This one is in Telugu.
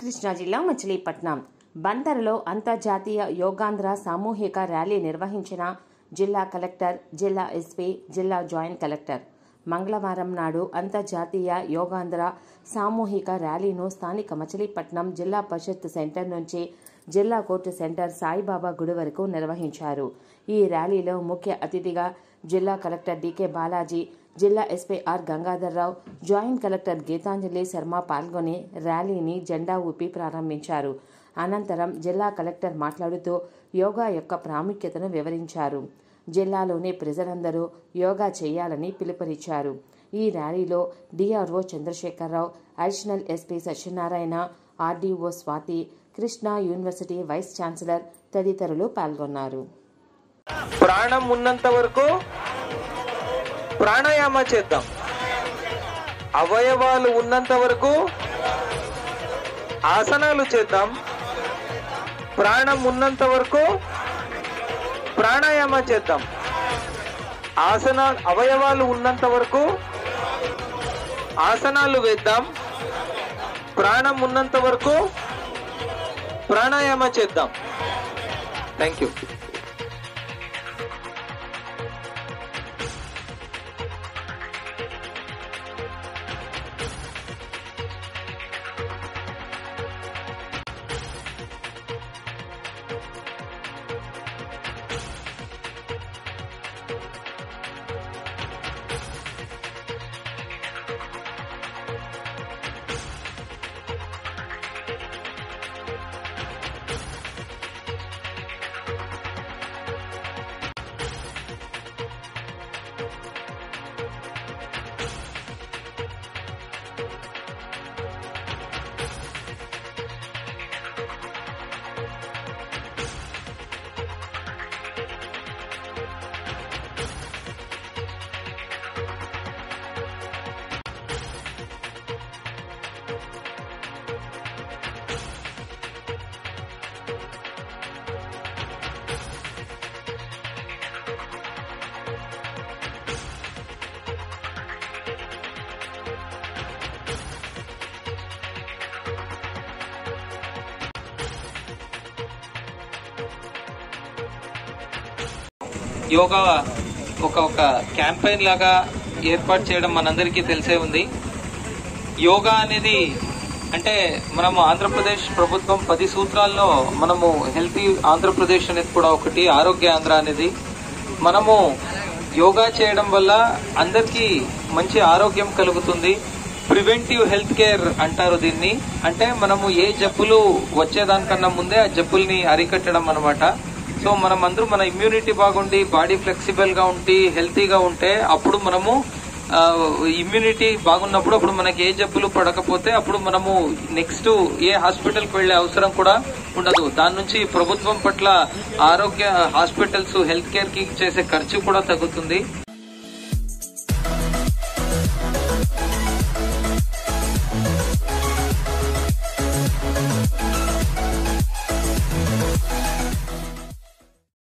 కృష్ణా జిల్లా మచిలీపట్నం బందరులో అంతర్జాతీయ యోగాంధ్ర సామూహిక ర్యాలీ నిర్వహించిన జిల్లా కలెక్టర్, జిల్లా ఎస్పీ, జిల్లా జాయింట్ కలెక్టర్. మంగళవారం నాడు అంతర్జాతీయ యోగాంధ్ర సామూహిక ర్యాలీను స్థానిక మచిలీపట్నం జిల్లా పరిషత్ సెంటర్ నుంచి జిల్లా కోర్టు సెంటర్ సాయిబాబా గుడి వరకు నిర్వహించారు. ఈ ర్యాలీలో ముఖ్య అతిథిగా జిల్లా కలెక్టర్ డికే బాలాజీ, జిల్లా SP R Gangadhar Rao, joint collector Geetanjali Sharma పాల్గొని ర్యాలీని జెండా ఊపి ప్రారంభించారు. అనంతరం జిల్లా కలెక్టర్ మాట్లాడుతూ యోగా యొక్క ప్రాముఖ్యతను వివరించారు. జిల్లాలోని ప్రజలందరూ యోగా చేయాలని పిలుపునిచ్చారు. ఈ ర్యాలీలో DRO Chandrasekhararao, additional SP Satyanarayana, RDO Swathi, Krishna university vice chancellor తదితరులు పాల్గొన్నారు. ప్రాణం ఉన్నంత వరకు ప్రాణాయామ చేద్దాం. అవయవాలు ఉన్నంత వరకు ఆసనాలు చేద్దాం. ప్రాణం ఉన్నంత వరకు ప్రాణాయామ చేద్దాం. అవయవాలు ఉన్నంత వరకు ఆసనాలు వేద్దాం. ప్రాణం ఉన్నంత వరకు ప్రాణాయామ చేద్దాం. Thank you. యోగా ఒక క్యాంపెయిన్ లాగా ఏర్పాటు చేయడం మనందరికీ తెలిసే ఉంది. యోగా అనేది అంటే మనము ఆంధ్రప్రదేశ్ ప్రభుత్వం 10 సూత్రాల్లో మనము హెల్తీ ఆంధ్రప్రదేశ్ అనేది కూడా ఒకటి, ఆరోగ్య ఆంధ్ర అనేది. మనము యోగా చేయడం వల్ల అందరికీ మంచి ఆరోగ్యం కలుగుతుంది. ప్రివెంటివ్ హెల్త్ కేర్ అంటారు దీన్ని. అంటే మనము ఏ జబ్బులు వచ్చేదానికన్నా ముందే ఆ జబ్బుల్ని అరికట్టడం అన్నమాట. సో మనమందరూ మన ఇమ్యూనిటీ బాగుండి, బాడీ ఫ్లెక్సిబుల్ గా ఉండి, హెల్తీగా ఉంటే అప్పుడు మనము ఇమ్యూనిటీ బాగున్నప్పుడు అప్పుడు మనకి ఏ జబ్బులు పడకపోతే అప్పుడు మనము నెక్స్ట్ ఏ హాస్పిటల్కి వెళ్లే అవసరం కూడా ఉండదు. దాని నుంచి ప్రభుత్వం పట్ల ఆరోగ్య హాస్పిటల్స్ హెల్త్ కేర్ కి చేసే ఖర్చు కూడా తగ్గుతుంది.